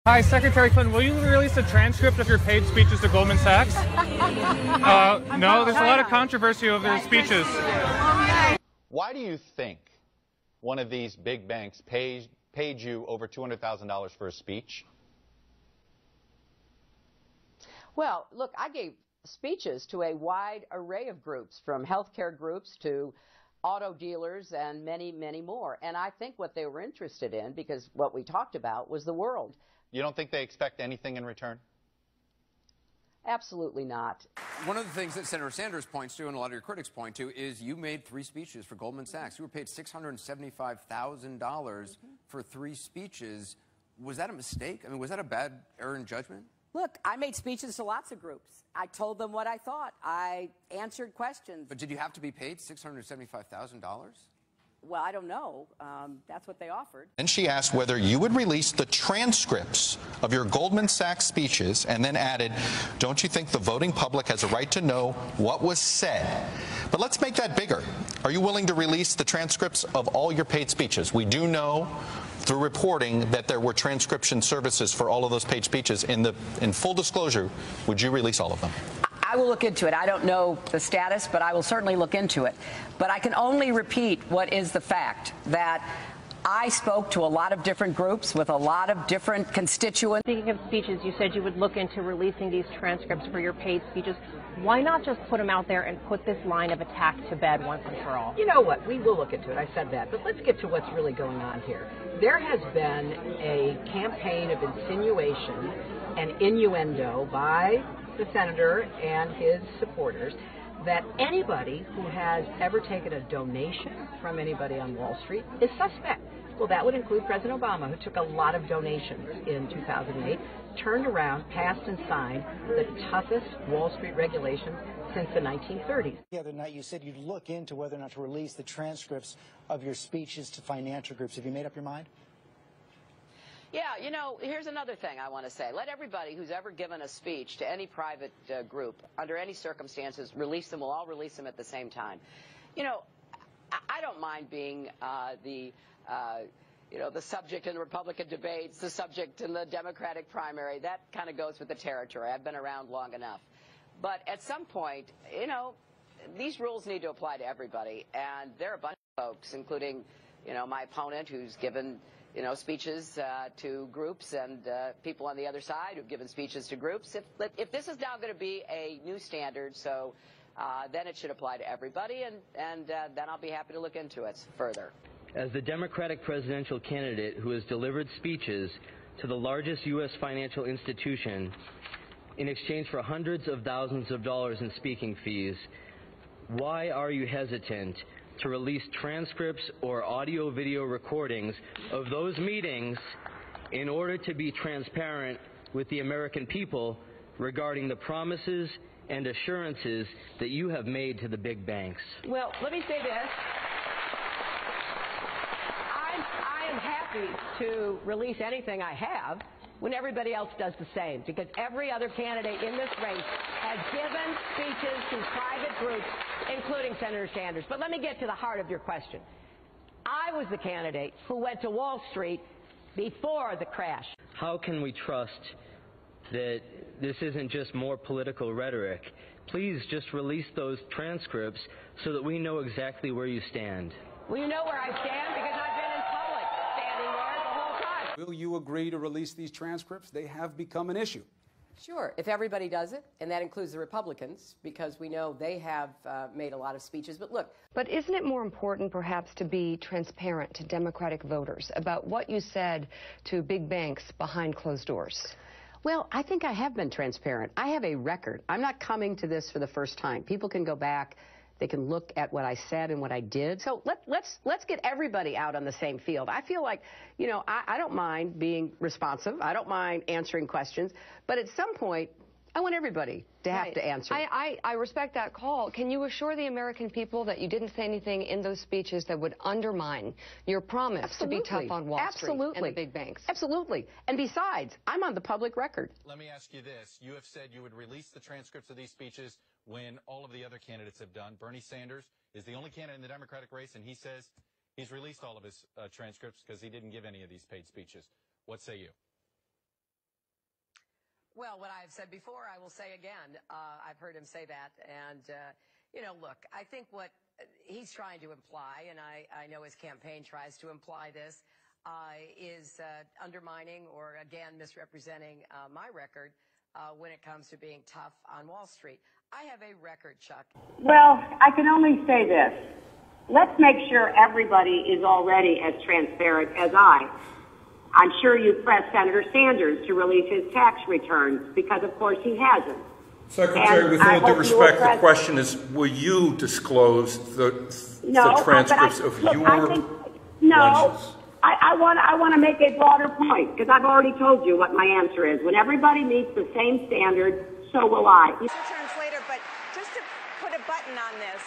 Hi, Secretary Clinton, will you release a transcript of your paid speeches to Goldman Sachs? No, there's a lot of controversy over their speeches. Why do you think one of these big banks paid you over $200,000 for a speech? Well, look, I gave speeches to a wide array of groups, from healthcare groups to auto dealers and many, many more. And I think what they were interested in, because what we talked about, was the world. You don't think they expect anything in return? Absolutely not. One of the things that Senator Sanders points to, and a lot of your critics point to, is you made 3 speeches for Goldman Sachs. You were paid $675,000 for 3 speeches. Was that a mistake? I mean, was that a bad error in judgment? Look, I made speeches to lots of groups. I told them what I thought. I answered questions. But did you have to be paid $675,000? Well, I don't know. That's what they offered. And she asked whether you would release the transcripts of your Goldman Sachs speeches, and then added, don't you think the voting public has a right to know what was said? But let's make that bigger. Are you willing to release the transcripts of all your paid speeches? We do know through reporting that there were transcription services for all of those paid speeches. In full disclosure, would you release all of them? I will look into it. I don't know the status, but I will certainly look into it. But I can only repeat what is the fact, that I spoke to a lot of different groups with a lot of different constituents. Speaking of speeches, you said you would look into releasing these transcripts for your paid speeches. Why not just put them out there and put this line of attack to bed once and for all? You know what? We will look into it. I said that. But let's get to what's really going on here. There has been a campaign of insinuation and innuendo by the senator and his supporters that anybody who has ever taken a donation from anybody on Wall Street is suspect. Well, that would include President Obama, who took a lot of donations in 2008, turned around, passed and signed the toughest Wall Street regulations since the 1930s. The other night you said you'd look into whether or not to release the transcripts of your speeches to financial groups. Have you made up your mind? Yeah, you know, here's another thing I want to say. Let everybody who's ever given a speech to any private group, under any circumstances, release them. We'll all release them at the same time. You know, I don't mind being the subject in the Republican debates, the subject in the Democratic primary. That kind of goes with the territory. I've been around long enough. But at some point, you know, these rules need to apply to everybody. And there are a bunch of folks, including, you know, my opponent, who's given speeches to groups, and people on the other side who've given speeches to groups. If this is now going to be a new standard, so then it should apply to everybody, and then I'll be happy to look into it further. As the Democratic presidential candidate who has delivered speeches to the largest U.S. financial institution in exchange for hundreds of thousands of dollars in speaking fees, why are you hesitant to release transcripts or audio-video recordings of those meetings in order to be transparent with the American people regarding the promises and assurances that you have made to the big banks? Well, let me say this. I am happy to release anything I have when everybody else does the same, because every other candidate in this race has given speeches to private groups, including Senator Sanders. But let me get to the heart of your question. I was the candidate who went to Wall Street before the crash. How can we trust that this isn't just more political rhetoric? Please just release those transcripts so that we know exactly where you stand. Well, you know where I stand because I've been in public standing there the whole time. Will you agree to release these transcripts? They have become an issue. Sure, if everybody does it, and that includes the Republicans, because we know they have made a lot of speeches. But look. But isn't it more important, perhaps, to be transparent to Democratic voters about what you said to big banks behind closed doors? Well, I think I have been transparent. I have a record. I'm not coming to this for the first time. People can go back. They can look at what I said and what I did. So let's get everybody out on the same field. I feel like, you know, I don't mind being responsive. I don't mind answering questions. But at some point, I want everybody to have to answer. I respect that call. Can you assure the American people that you didn't say anything in those speeches that would undermine your promise to be tough on Wall Street and the big banks? Absolutely. And besides, I'm on the public record. Let me ask you this. You have said you would release the transcripts of these speeches when all of the other candidates have done. Bernie Sanders is the only candidate in the Democratic race, and he says he's released all of his transcripts because he didn't give any of these paid speeches. What say you? Well, what I've said before, I will say again. I've heard him say that. And, you know, look, I think what he's trying to imply, and I know his campaign tries to imply this, is undermining or, again, misrepresenting my record when it comes to being tough on Wall Street. I have a record, Chuck. Well, I can only say this. Let's make sure everybody is already as transparent as I. I'm sure you pressed Senator Sanders to release his tax returns because, of course, he hasn't. Secretary, with all due respect, the question is, will you disclose the transcripts of your lunches? I want to make a broader point because I've already told you what my answer is. When everybody meets the same standard, so will I. Returns later, but just to put a button on this,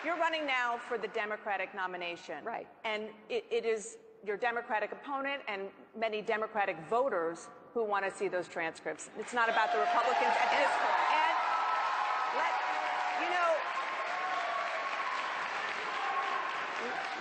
you're running now for the Democratic nomination. Right. And it is your Democratic opponent and many Democratic voters who want to see those transcripts. It's not about the Republicans at this point.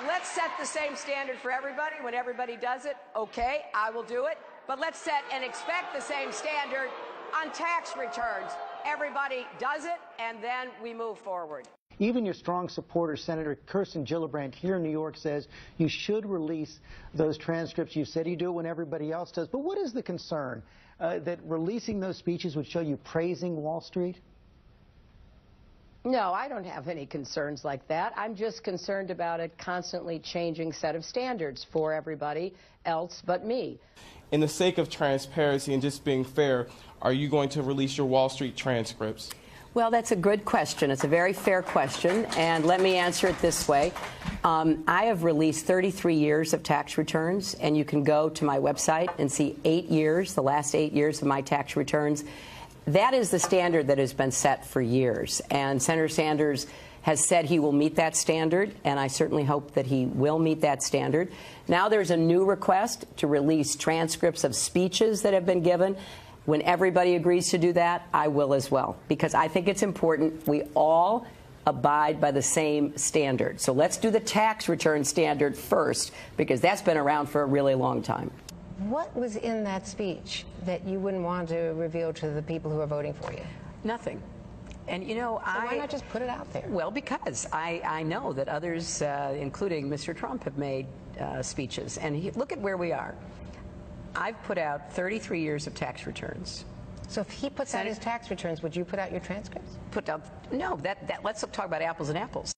Let's set the same standard for everybody. When everybody does it, okay, I will do it. But let's set and expect the same standard on tax returns. Everybody does it, and then we move forward. Even your strong supporter, Senator Kirsten Gillibrand here in New York, says you should release those transcripts. You said you do it when everybody else does. But what is the concern? That releasing those speeches would show you praising Wall Street? No, I don't have any concerns like that. I'm just concerned about a constantly changing set of standards for everybody else but me. In the sake of transparency and just being fair, are you going to release your Wall Street transcripts? Well, that's a good question. It's a very fair question, and let me answer it this way. I have released 33 years of tax returns, and you can go to my website and see 8 years, the last 8 years of my tax returns. That is the standard that has been set for years, and Senator Sanders has said he will meet that standard, and I certainly hope that he will meet that standard. Now there's a new request to release transcripts of speeches that have been given. When everybody agrees to do that, I will as well, because I think it's important we all abide by the same standard. So let's do the tax return standard first, because that's been around for a really long time. What was in that speech that you wouldn't want to reveal to the people who are voting for you? Nothing. And, you know, so why not just put it out there? Well, because I know that others, including Mr. Trump, have made speeches. And look at where we are. I've put out 33 years of tax returns. So if he puts out his tax returns, would you put out your transcripts? No, let's talk about apples and apples.